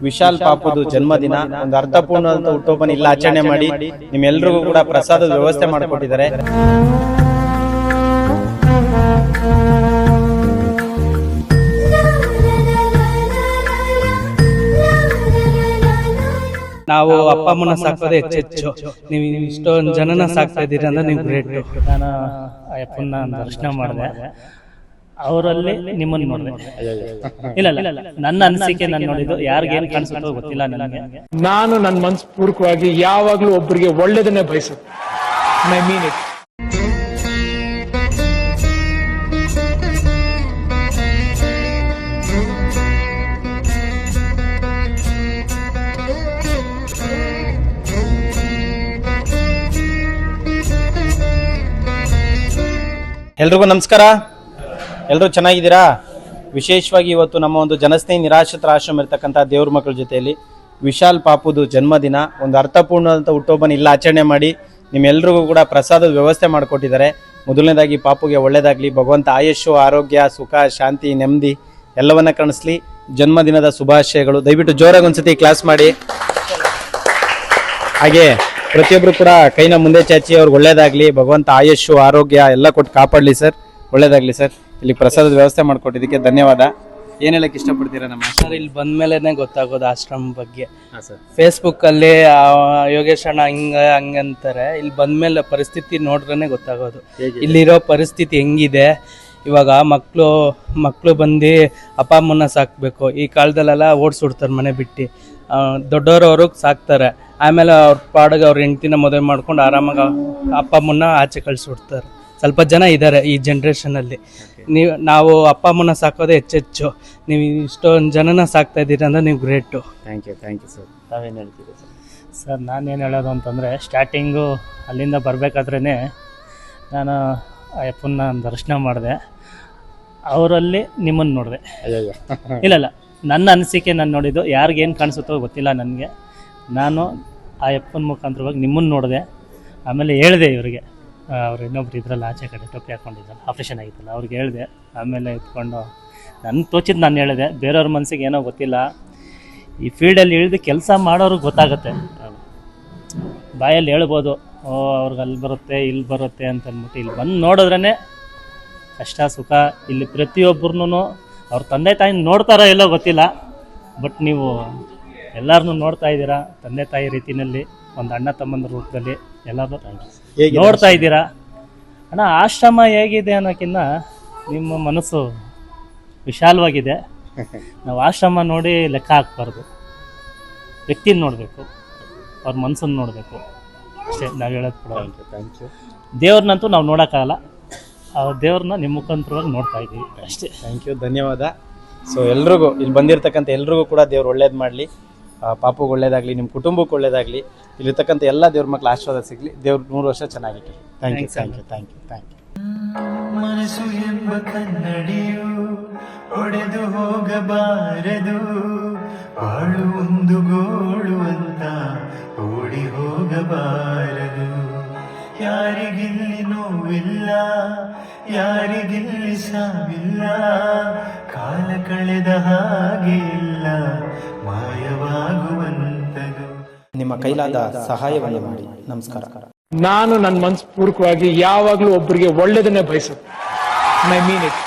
ವಿಶಾಲ್ ಪಾಪುದು ಜನ್ಮದಿನ ಒಂದು ಅರ್ಥಪೂರ್ಣವಾದ ಹುಟ್ಟುಹಬ್ಬನ ಇಲ್ಲ ಆಚರಣೆ ಮಾಡಿ ನಿಮ್ಮೆಲ್ರಿಗೂ ಕೂಡ ಪ್ರಸಾದದ ವ್ಯವಸ್ಥೆ ಮಾಡಿಕೊಟ್ಟಿದ್ದಾರೆ. ನಾವು ಅಪ್ಪ ಅಮ್ಮನ ಸಾಕೋದೇ ಹೆಚ್ಚೆಚ್ಚು. ನೀವು ಇಷ್ಟೊಂದು ಜನನ ಸಾಕ್ತಾ ಇದ್ದೀರಿ ಅಂದ್ರೆ ನೀವು ಗ್ರೇಟ್. ನಾನು ಅಪ್ಪನ ದರ್ಶನ ಮಾಡಿದೆ, ಅವರಲ್ಲಿ ನಿಮ್ಮನ್ನು ನೋಡಿದೆ. ಇಲ್ಲ ನನ್ನ ಅನಿಸಿಕೆ ನಾನು ನೋಡಿದ್ದು ಯಾರಿಗೇನು ಕಾಣಿಸುತ್ತೋ ಗೊತ್ತಿಲ್ಲ ನನಗೆ. ನಾನು ನನ್ನ ಮನಸ್ಪೂರ್ವಕವಾಗಿ ಯಾವಾಗ್ಲೂ ಒಬ್ಬರಿಗೆ ಒಳ್ಳೇದನ್ನೇ ಬಯಸುತ್ತೆ. I mean it. ಎಲ್ರಿಗೂ ನಮಸ್ಕಾರ. ಎಲ್ಲರೂ ಚೆನ್ನಾಗಿದ್ದೀರಾ? ವಿಶೇಷವಾಗಿ ಇವತ್ತು ನಮ್ಮ ಒಂದು ಜನಸ್ನೇಹಿ ನಿರಾಶ್ರಿತರ ಆಶ್ರಮ ಇರ್ತಕ್ಕಂಥ ದೇವ್ರ ಮಕ್ಕಳ ಜೊತೆಯಲ್ಲಿ ವಿಶಾಲ್ ಪಾಪುದು ಜನ್ಮದಿನ ಒಂದು ಅರ್ಥಪೂರ್ಣವಾದಂಥ ಹುಟ್ಟುಹಬ್ಬನ ಇಲ್ಲ ಆಚರಣೆ ಮಾಡಿ ನಿಮ್ಮೆಲ್ರಿಗೂ ಕೂಡ ಪ್ರಸಾದದ ವ್ಯವಸ್ಥೆ ಮಾಡಿಕೊಟ್ಟಿದ್ದಾರೆ. ಮೊದಲನೇದಾಗಿ ಪಾಪುಗೆ ಒಳ್ಳೇದಾಗಲಿ, ಭಗವಂತ ಆಯುಷ್ಯು, ಆರೋಗ್ಯ, ಸುಖ, ಶಾಂತಿ, ನೆಮ್ಮದಿ ಎಲ್ಲವನ್ನ ಕಾಣಿಸ್ಲಿ. ಜನ್ಮದಿನದ ಶುಭಾಶಯಗಳು. ದಯವಿಟ್ಟು ಜೋರಾಗಿ ಒಂದ್ಸತಿ ಕ್ಲಾಸ್ ಮಾಡಿ. ಹಾಗೆ ಪ್ರತಿಯೊಬ್ಬರು ಕೂಡ ಕೈನ ಮುಂದೆ ಚಾಚಿ ಅವ್ರಿಗೆ ಒಳ್ಳೇದಾಗ್ಲಿ, ಭಗವಂತ ಆಯುಷ್ಯು, ಆರೋಗ್ಯ ಎಲ್ಲ ಕೊಟ್ಟು ಕಾಪಾಡಲಿ ಸರ್. ಒಳ್ಳೇದಾಗ್ಲಿ ಸರ್. ಇಲ್ಲಿ ಪ್ರಸಾದದ ವ್ಯವಸ್ಥೆ ಮಾಡ್ಕೊಟ್ಟಿದ್ದಕ್ಕೆ ಧನ್ಯವಾದ. ಏನ್ ಹೇಳಕ್ ಇಷ್ಟಪಡ್ತೀರಾ ನಮ್ಮ ಸರ್? ಇಲ್ಲಿ ಬಂದ್ಮೇಲೆನೆ ಗೊತ್ತಾಗೋದು ಆಶ್ರಮ ಬಗ್ಗೆ. ಫೇಸ್ಬುಕ್ ಅಲ್ಲಿ ಯೋಗೇಶ್ ಅಣ್ಣ ಹಂಗಂತಾರೆ. ಇಲ್ಲಿ ಬಂದ್ಮೇಲೆ ಪರಿಸ್ಥಿತಿ ನೋಡ್ರೇನೆ ಗೊತ್ತಾಗೋದು ಇಲ್ಲಿರೋ ಪರಿಸ್ಥಿತಿ ಹೆಂಗಿದೆ. ಇವಾಗ ಮಕ್ಕಳು ಬಂದು ಅಪ್ಪ ಅಮ್ಮನ ಸಾಕ್ಬೇಕು. ಈ ಕಾಲದಲ್ಲೆಲ್ಲ ಓಡಿಸ್ಬಿಡ್ತಾರೆ ಮನೆ ಬಿಟ್ಟು. ದೊಡ್ಡವರು ಅವ್ರಿಗೆ ಸಾಕ್ತಾರೆ, ಆಮೇಲೆ ಅವ್ರ ಪಾಡಿಗೆ ಅವ್ರ ಹೆಂಡ್ತಿನ ಮದುವೆ ಮಾಡ್ಕೊಂಡು ಆರಾಮಾಗಿ ಅಪ್ಪ ಅಮ್ಮನ ಆಚೆ ಕಳಿಸ್ಬಿಡ್ತಾರೆ. ಸ್ವಲ್ಪ ಜನ ಇದ್ದಾರೆ ಈ ಜನ್ರೇಷನಲ್ಲಿ. ನಾವು ಅಪ್ಪ ಅಮ್ಮನ ಸಾಕೋದೇ ಹೆಚ್ಚೆಚ್ಚು. ನೀವು ಇಷ್ಟೊಂದು ಜನನ ಸಾಕ್ತಾ ಇದ್ದೀರಿ ಅಂದ್ರೆ ನೀವು ಗ್ರೇಟು. Thank you sir. ತಾವೇನು ಹೇಳ್ತೀರಿ ಸರ್? ಸರ್ ನಾನೇನು ಹೇಳೋದು ಅಂತಂದರೆ, ಸ್ಟಾರ್ಟಿಂಗು ಅಲ್ಲಿಂದ ಬರಬೇಕಾದ್ರೇ ನಾನು ಅಪ್ಪನ ದರ್ಶನ ಮಾಡಿದೆ, ಅವರಲ್ಲಿ ನಿಮ್ಮನ್ನು ನೋಡಿದೆ. ಇಲ್ಲ ನನ್ನ ಅನಿಸಿಕೆ ನಾನು ನೋಡಿದ್ದು ಯಾರಿಗೇನು ಕಾಣಿಸುತ್ತೋ ಗೊತ್ತಿಲ್ಲ ನನಗೆ. ನಾನು ಆ ಅಪ್ಪನ ಮುಖಾಂತರವಾಗಿ ನಿಮ್ಮನ್ನು ನೋಡಿದೆ. ಆಮೇಲೆ ಹೇಳಿದೆ ಇವರಿಗೆ, ಅವ್ರು ಇನ್ನೊಬ್ರು ಇದ್ರಲ್ಲಿ ಆಚೆ ಕಡೆ ಟೊಪ್ಪಿ ಹಾಕ್ಕೊಂಡಿದ್ದಲ್ಲ, ಆಪ್ರೇಷನ್ ಆಗಿತ್ತಲ್ಲ, ಅವ್ರಿಗೆ ಹೇಳಿದೆ. ಆಮೇಲೆ ಇಟ್ಕೊಂಡು ನನ್ನ ತೋಚಿದ್ದು ನಾನು ಹೇಳಿದೆ. ಬೇರೆಯವ್ರ ಮನಸ್ಸಿಗೆ ಏನೋ ಗೊತ್ತಿಲ್ಲ. ಈ ಫೀಲ್ಡಲ್ಲಿ ಇಳಿದು ಕೆಲಸ ಮಾಡೋರಿಗೆ ಗೊತ್ತಾಗುತ್ತೆ. ಬಾಯಲ್ಲಿ ಹೇಳ್ಬೋದು, ಅವ್ರಿಗೆ ಅಲ್ಲಿ ಬರುತ್ತೆ ಇಲ್ಲಿ ಬರುತ್ತೆ ಅಂತ ಅಂದ್ಬಿಟ್ಟು ಇಲ್ಲಿ ಬಂದು ನೋಡಿದ್ರೇ ಕಷ್ಟ ಸುಖ. ಇಲ್ಲಿ ಪ್ರತಿಯೊಬ್ಬರನ್ನೂ ಅವ್ರ ತಂದೆ ತಾಯಿ ನೋಡ್ತಾರೋ ಎಲ್ಲೋ ಗೊತ್ತಿಲ್ಲ, ಬಟ್ ನೀವು ಎಲ್ಲರನ್ನೂ ನೋಡ್ತಾ ಇದ್ದೀರಾ. ತಂದೆ ತಾಯಿ ರೀತಿಯಲ್ಲಿ, ಒಂದು ಅಣ್ಣ ತಮ್ಮಂದ್ರ ರೂಪದಲ್ಲಿ ಎಲ್ಲರೂ ನೋಡ್ತಾ ಇದ್ದೀರಾ. ಅಣ್ಣ ಆಶ್ರಮ ಹೇಗಿದೆ ಅನ್ನೋಕ್ಕಿಂತ ನಿಮ್ಮ ಮನಸ್ಸು ವಿಶಾಲವಾಗಿದೆ. ನಾವು ಆಶ್ರಮ ನೋಡಿ ಲೆಕ್ಕ ಹಾಕ್ಬಾರ್ದು, ವ್ಯಕ್ತಿನ ನೋಡಬೇಕು, ಅವ್ರ ಮನಸ್ಸನ್ನು ನೋಡಬೇಕು ಅಷ್ಟೇ. ನಾವು ಹೇಳೋದು ಕೂಡ ದೇವ್ರನ್ನಂತೂ ನಾವು ನೋಡೋಕ್ಕಾಗಲ್ಲ, ಆ ದೇವ್ರನ್ನ ನಿಮ್ಮ ಮುಖಾಂತರವಾಗಿ ನೋಡ್ತಾ ಇದ್ದೀವಿ ಅಷ್ಟೇ. ಥ್ಯಾಂಕ್ ಯು, ಧನ್ಯವಾದ. ಸೊ ಎಲ್ರಿಗೂ ಇಲ್ಲಿ ಬಂದಿರತಕ್ಕಂಥ ಎಲ್ರಿಗೂ ಕೂಡ ದೇವ್ರು ಒಳ್ಳೇದು ಮಾಡಲಿ. ಪಾಪುಗೆ ಒಳ್ಳೇದಾಗಲಿ, ನಿಮ್ಮ ಕುಟುಂಬಕ್ಕೆ ಒಳ್ಳೇದಾಗಲಿ, ಇಲ್ಲಿರ್ತಕ್ಕಂಥ ಎಲ್ಲ ದೇವ್ರ ಮಕ್ಳು ಆಶೀರ್ವಾದ ಸಿಗಲಿ. ದೇವ್ರು 100 ವರ್ಷ ಚೆನ್ನಾಗಿಟ್ಟು. Thank you. ಮನಸ್ಸು ಎಂಬ ಕನ್ನಡಿಯು ಒಡೆದು ಹೋಗಬಾರದು, ಬಾಳು ಒಂದು ಗೋಳು ಅಂತ ಓಡಿ ಹೋಗಬಾರದು. ಯಾರಿಗಿಲ್ಲಿ ನೋವಿಲ್ಲ, ಯಾರಿಗಿಲ್ಲಿ ಸಾವಿಲ್ಲ, ಕಾಲ ಕಳೆದ ಹಾಗೆ ಇಲ್ಲ, ಮಾಯವಾಗುವಂತದು. ನಿಮ್ಮ ಕೈಲಾದ ಸಹಾಯವನ್ನು ಮಾಡಿ. ನಮಸ್ಕಾರ. ನಾನು ನನ್ನ ಮನಸ್ಪೂರ್ವಕವಾಗಿ ಯಾವಾಗ್ಲೂ ಒಬ್ಬರಿಗೆ ಒಳ್ಳೇದನ್ನೇ ಬಯಸುತ್ತೆ. I mean it.